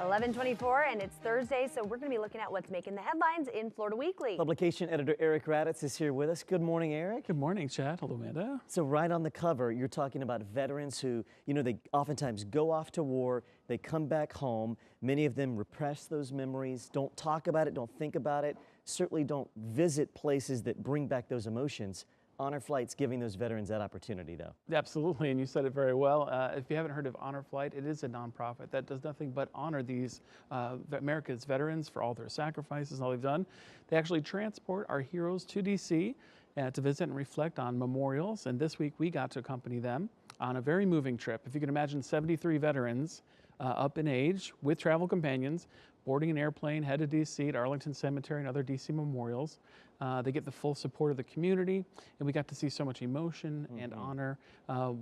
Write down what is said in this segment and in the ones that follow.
11:24, and it's Thursday, so we're going to be looking at what's making the headlines in Florida Weekly. Publication editor Eric Raddatz is here with us. Good morning, Eric. Good morning, Chad. Hello, Amanda. So right on the cover, you're talking about veterans who, they oftentimes go off to war, they come back home. Many of them repress those memories, don't talk about it, don't think about it, certainly don't visit places that bring back those emotions. Honor Flight's giving those veterans that opportunity, though. Absolutely, and you said it very well. If you haven't heard of Honor Flight, it is a nonprofit that does nothing but honor these America's veterans for all their sacrifices and all they've done. They actually transport our heroes to D.C. To visit and reflect on memorials, and this week we got to accompany them on a very moving trip. If you can imagine 73 veterans up in age with travel companions, boarding an airplane, head to D.C. to Arlington Cemetery and other D.C. memorials. They get the full support of the community, and we got to see so much emotion and honor.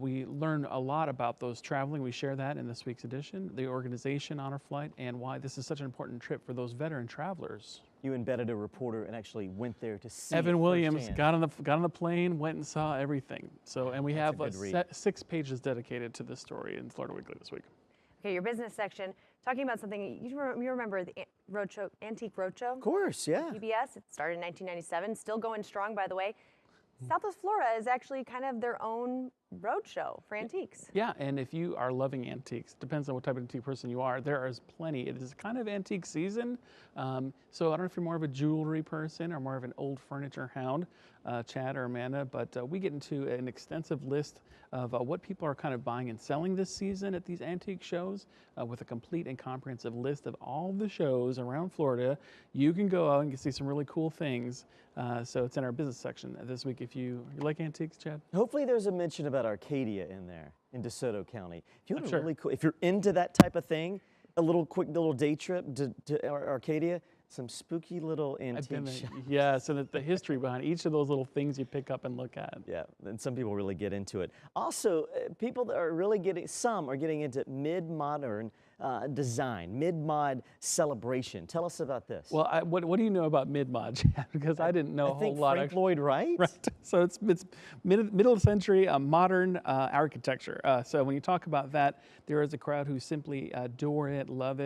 We learn a lot about those traveling. We share that in this week's edition, the organization Honor Flight, and why this is such an important trip for those veteran travelers. You embedded a reporter and actually went there to see Evan Williams firsthand. got on the plane, went and saw everything. So, and we That's have 6 pages dedicated to this story in Florida Weekly this week. Okay, your business section, talking about something, you remember the roadshow, Antique Roadshow? Of course, yeah. PBS, it started in 1997, still going strong, by the way. Southwest Florida is actually kind of their own roadshow for antiques. Yeah, and if you are loving antiques, depends on what type of antique person you are, there is plenty. It is kind of antique season. So I don't know if you're more of a jewelry person or more of an old furniture hound, Chad or Amanda, but we get into an extensive list of what people are kind of buying and selling this season at these antique shows with a complete and comprehensive list of all the shows around Florida. You can go out and see some really cool things. So it's in our business section this week. If you like antiques, Chad? Hopefully there's a mention about Arcadia in there in DeSoto County. If you want Sure. really cool, if you're into that type of thing, a quick little day trip to Arcadia, some spooky little antique shops. Yeah, so the history behind each of those little things you pick up and look at. Yeah, and some people really get into it. Also, people that are really some are getting into mid-modern design, mid-mod celebration. Tell us about this. Well, what do you know about mid-mod, Chad? Because I didn't know a whole lot. Frank Lloyd Wright? Right. So it's middle century modern architecture. So when you talk about that, there is a crowd who simply adore it, love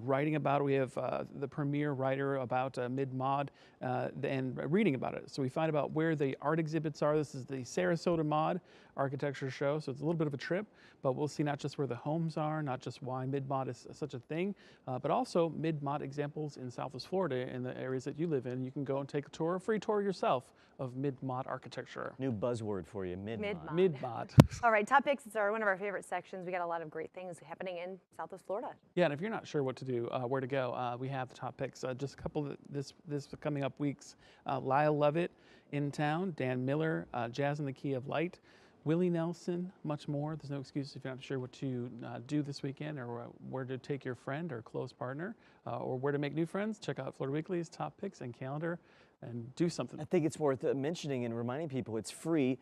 writing about it. We have the premier writer about mid-mod and reading about it. So we find about where the art exhibits are. This is the Sarasota Mod Architecture Show. So it's a little bit of a trip, but we'll see not just where the homes are, not just why mid-mod is such a thing, but also mid-mod examples in Southwest Florida in the areas that you live in. You can go and take a free tour yourself of mid-mod architecture. New buzzword for you, mid-mod. Mid-mod. All right, top picks are one of our favorite sections. We got a lot of great things happening in Southwest Florida. Yeah, and if you're not sure what to do, where to go, we have the top picks. Just a couple of this coming up weeks. Lyle Lovett in town, Dan Miller, Jazz in the Key of Light, Willie Nelson, much more. There's no excuse if you're not sure what to do this weekend or where to take your friend or close partner or where to make new friends. Check out Florida Weekly's top picks and calendar and do something. I think it's worth mentioning and reminding people it's free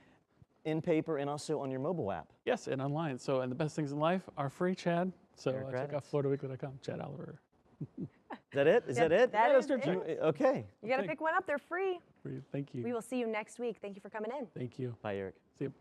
in paper and also on your mobile app. Yes, and online. So, and the best things in life are free, Chad. So check out FloridaWeekly.com. Chad Oliver. Is that it? Is that it? That is it. Okay. You got to pick one up. They're free. Thank you. We will see you next week. Thank you for coming in. Thank you. Bye, Eric. See you.